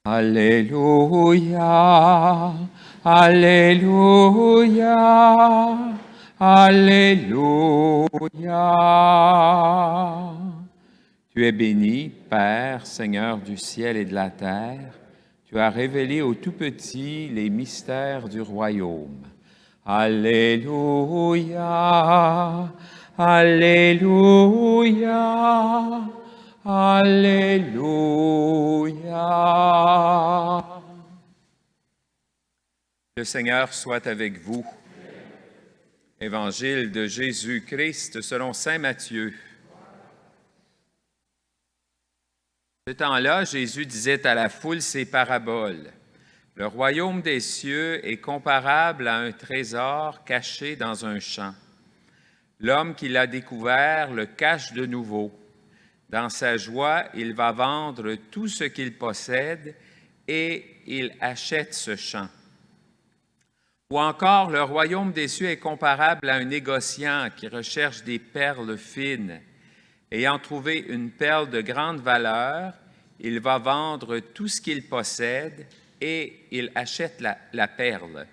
Alléluia, Alléluia, Alléluia. Tu es béni, Père, Seigneur du ciel et de la terre. Tu as révélé aux tout-petits les mystères du royaume. Alléluia, Alléluia, Alléluia. Le Seigneur soit avec vous. Évangile de Jésus-Christ selon saint Matthieu. Ce temps-là, Jésus disait à la foule ces paraboles. Le royaume des cieux est comparable à un trésor caché dans un champ. L'homme qui l'a découvert le cache de nouveau. Dans sa joie, il va vendre tout ce qu'il possède et il achète ce champ. Ou encore, le royaume des cieux est comparable à un négociant qui recherche des perles fines. Ayant trouvé une perle de grande valeur, il va vendre tout ce qu'il possède et il achète la perle.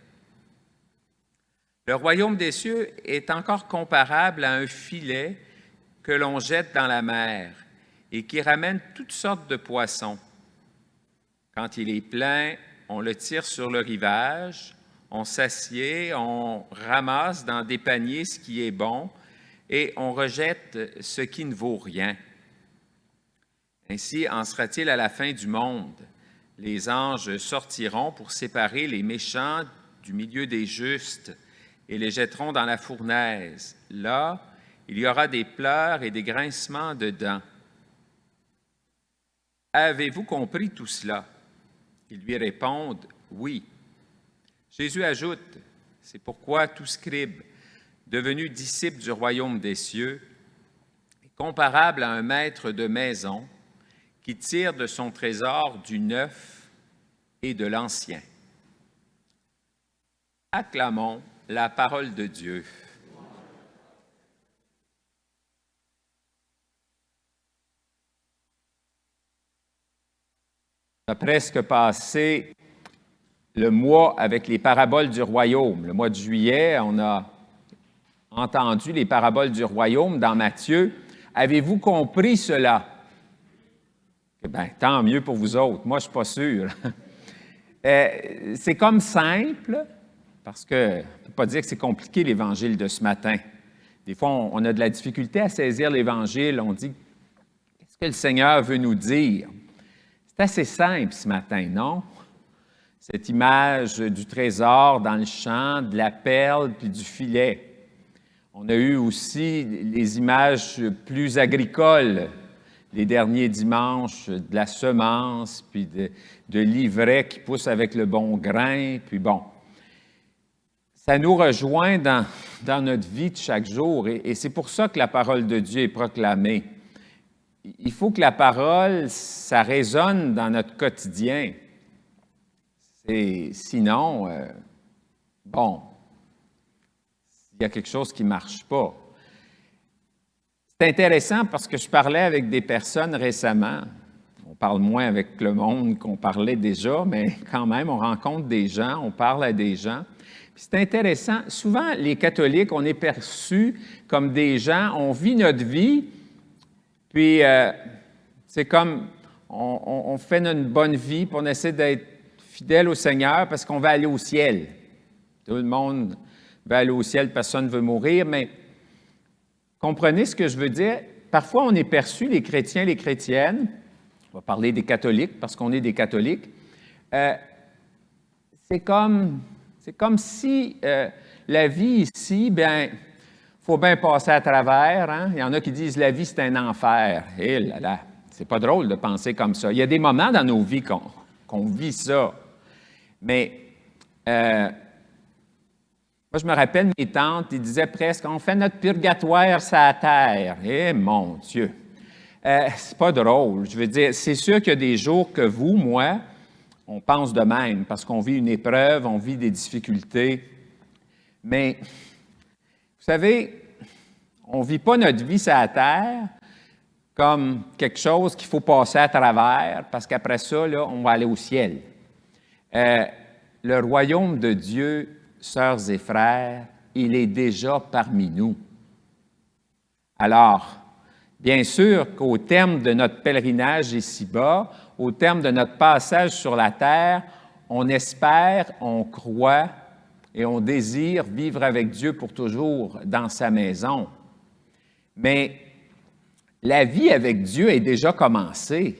Le royaume des cieux est encore comparable à un filet que l'on jette dans la mer et qui ramène toutes sortes de poissons. Quand il est plein, on le tire sur le rivage, on s'assied, on ramasse dans des paniers ce qui est bon et on rejette ce qui ne vaut rien. Ainsi en sera-t-il à la fin du monde. Les anges sortiront pour séparer les méchants du milieu des justes et les jetteront dans la fournaise. Là, il y aura des pleurs et des grincements de dents. Avez-vous compris tout cela? Ils lui répondent, oui. Jésus ajoute, c'est pourquoi tout scribe, devenu disciple du royaume des cieux, est comparable à un maître de maison qui tire de son trésor du neuf et de l'ancien. Acclamons la parole de Dieu. On a presque passé le mois avec les paraboles du royaume. Le mois de juillet, on a entendu les paraboles du royaume dans Matthieu. Avez-vous compris cela? Eh bien, tant mieux pour vous autres. Moi, je ne suis pas sûr. C'est comme simple, parce que je ne peux pas dire que c'est compliqué l'Évangile de ce matin. Des fois, on a de la difficulté à saisir l'Évangile. On dit, qu'est-ce que le Seigneur veut nous dire? C'est assez simple ce matin, non? Cette image du trésor dans le champ, de la perle puis du filet. On a eu aussi les images plus agricoles, les derniers dimanches, de la semence, puis de l'ivraie qui pousse avec le bon grain, puis bon. Ça nous rejoint dans notre vie de chaque jour, et c'est pour ça que la parole de Dieu est proclamée. Il faut que la parole, ça résonne dans notre quotidien. Sinon, bon, il y a quelque chose qui ne marche pas. C'est intéressant parce que je parlais avec des personnes récemment. On parle moins avec le monde qu'on parlait déjà, mais quand même, on rencontre des gens, on parle à des gens. Puis c'est intéressant. Souvent, les catholiques, on est perçus comme des gens, on vit notre vie, puis c'est comme on fait une bonne vie, puis on essaie d'être fidèle au Seigneur parce qu'on va aller au ciel. Tout le monde veut aller au ciel, personne ne veut mourir, mais comprenez ce que je veux dire? Parfois, on est perçu, les chrétiens, les chrétiennes, on va parler des catholiques parce qu'on est des catholiques, c'est comme si la vie ici, bien, il faut bien passer à travers. Hein? Il y en a qui disent la vie, c'est un enfer. Eh là là, c'est pas drôle de penser comme ça. Il y a des moments dans nos vies qu'on vit ça. Mais moi, je me rappelle, mes tantes, ils disaient presque, on fait notre purgatoire sur la terre. Eh mon Dieu! C'est pas drôle. Je veux dire, c'est sûr qu'il y a des jours que vous, moi, on pense de même, parce qu'on vit une épreuve, on vit des difficultés. Mais, vous savez, on ne vit pas notre vie sur la terre comme quelque chose qu'il faut passer à travers, parce qu'après ça, là, on va aller au ciel. Le royaume de Dieu, sœurs et frères, il est déjà parmi nous. Alors, bien sûr qu'au terme de notre pèlerinage ici-bas, au terme de notre passage sur la terre, on espère, on croit et on désire vivre avec Dieu pour toujours dans sa maison. Mais la vie avec Dieu est déjà commencée.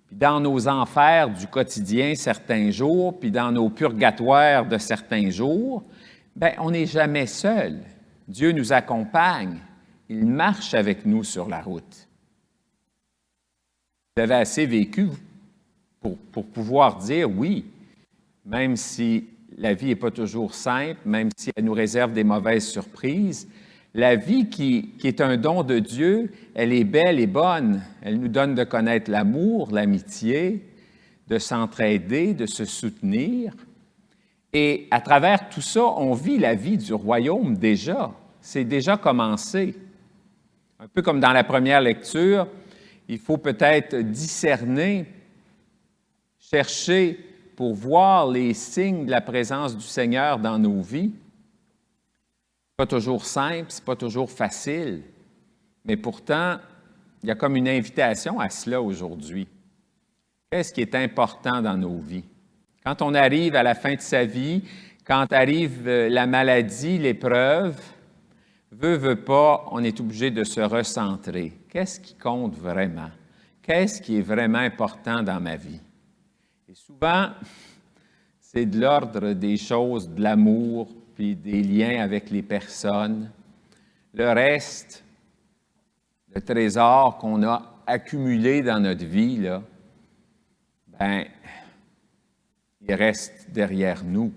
Puis dans nos enfers du quotidien certains jours, puis dans nos purgatoires de certains jours, bien, on n'est jamais seul. Dieu nous accompagne. Il marche avec nous sur la route. Vous avez assez vécu pour pouvoir dire oui, même si la vie n'est pas toujours simple, même si elle nous réserve des mauvaises surprises, la vie qui est un don de Dieu, elle est belle et bonne. Elle nous donne de connaître l'amour, l'amitié, de s'entraider, de se soutenir. Et à travers tout ça, on vit la vie du royaume déjà. C'est déjà commencé. Un peu comme dans la première lecture, il faut peut-être discerner, chercher pour voir les signes de la présence du Seigneur dans nos vies. Ce n'est pas toujours simple, ce n'est pas toujours facile, mais pourtant, il y a comme une invitation à cela aujourd'hui. Qu'est-ce qui est important dans nos vies? Quand on arrive à la fin de sa vie, quand arrive la maladie, l'épreuve, veut pas, on est obligé de se recentrer. Qu'est-ce qui compte vraiment? Qu'est-ce qui est vraiment important dans ma vie? Et souvent, c'est de l'ordre des choses, de l'amour, puis des liens avec les personnes. Le reste, le trésor qu'on a accumulé dans notre vie, là, ben, il reste derrière nous.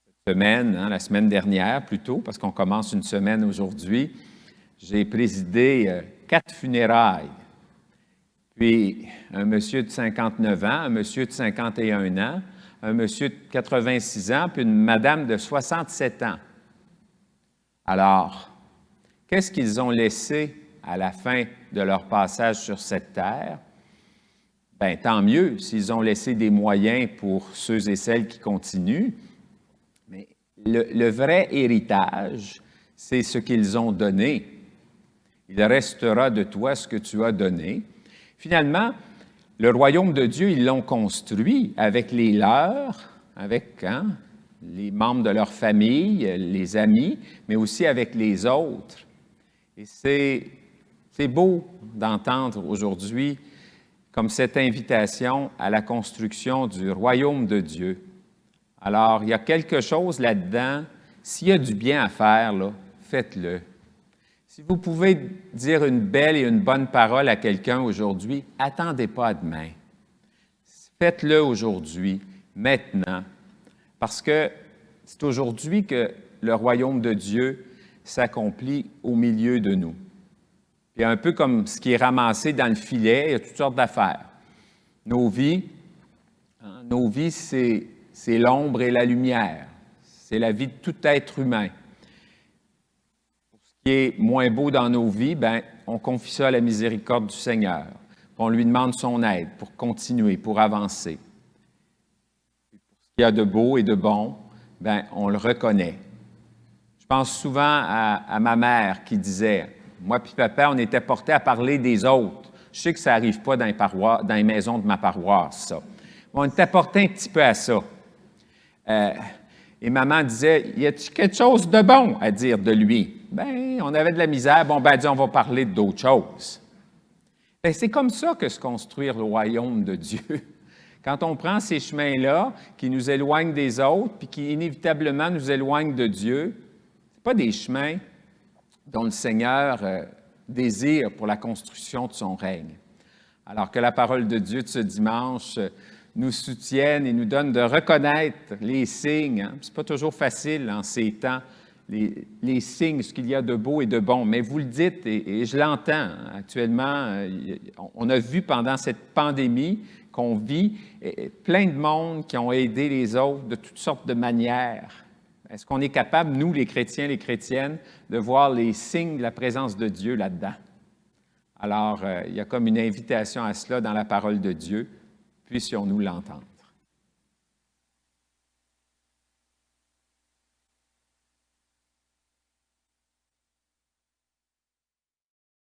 Cette semaine, la semaine dernière plutôt, parce qu'on commence une semaine aujourd'hui, j'ai présidé 4 funérailles. Puis un monsieur de 59 ans, un monsieur de 51 ans, un monsieur de 86 ans, puis une madame de 67 ans. Alors, qu'est-ce qu'ils ont laissé à la fin de leur passage sur cette terre? Bien, tant mieux s'ils ont laissé des moyens pour ceux et celles qui continuent, mais le vrai héritage, c'est ce qu'ils ont donné. Il restera de toi ce que tu as donné. Finalement, le royaume de Dieu, ils l'ont construit avec les leurs, avec les membres de leur famille, les amis, mais aussi avec les autres. Et c'est beau d'entendre aujourd'hui comme cette invitation à la construction du royaume de Dieu. Alors, il y a quelque chose là-dedans. S'il y a du bien à faire, là, faites-le. Si vous pouvez dire une belle et une bonne parole à quelqu'un aujourd'hui, attendez pas à demain. Faites-le aujourd'hui, maintenant, parce que c'est aujourd'hui que le royaume de Dieu s'accomplit au milieu de nous. Puis un peu comme ce qui est ramassé dans le filet, il y a toutes sortes d'affaires. Nos vies, c'est l'ombre et la lumière. C'est la vie de tout être humain. Qui est moins beau dans nos vies, bien, on confie ça à la miséricorde du Seigneur. On lui demande son aide pour continuer, pour avancer. Pour ce qu'il y a de beau et de bon, bien, on le reconnaît. Je pense souvent à ma mère qui disait, moi puis papa, on était portés à parler des autres. Je sais que ça n'arrive pas dans les maisons de ma paroisse, ça. On était portés un petit peu à ça. Et maman disait, y a-t-il quelque chose de bon à dire de lui? Bien, on avait de la misère. Bon, ben, on va parler d'autres choses. Bien, c'est comme ça que se construire le royaume de Dieu. Quand on prend ces chemins-là qui nous éloignent des autres, puis qui inévitablement nous éloignent de Dieu, ce pas des chemins dont le Seigneur désire pour la construction de son règne. Alors que la parole de Dieu de ce dimanche nous soutienne et nous donne de reconnaître les signes. Ce n'est pas toujours facile en ces temps, les signes, ce qu'il y a de beau et de bon. Mais vous le dites, et je l'entends actuellement, on a vu pendant cette pandémie qu'on vit plein de monde qui ont aidé les autres de toutes sortes de manières. Est-ce qu'on est capable, nous, les chrétiens, les chrétiennes, de voir les signes de la présence de Dieu là-dedans? Alors, il y a comme une invitation à cela dans la parole de Dieu. Puissions-nous l'entendre.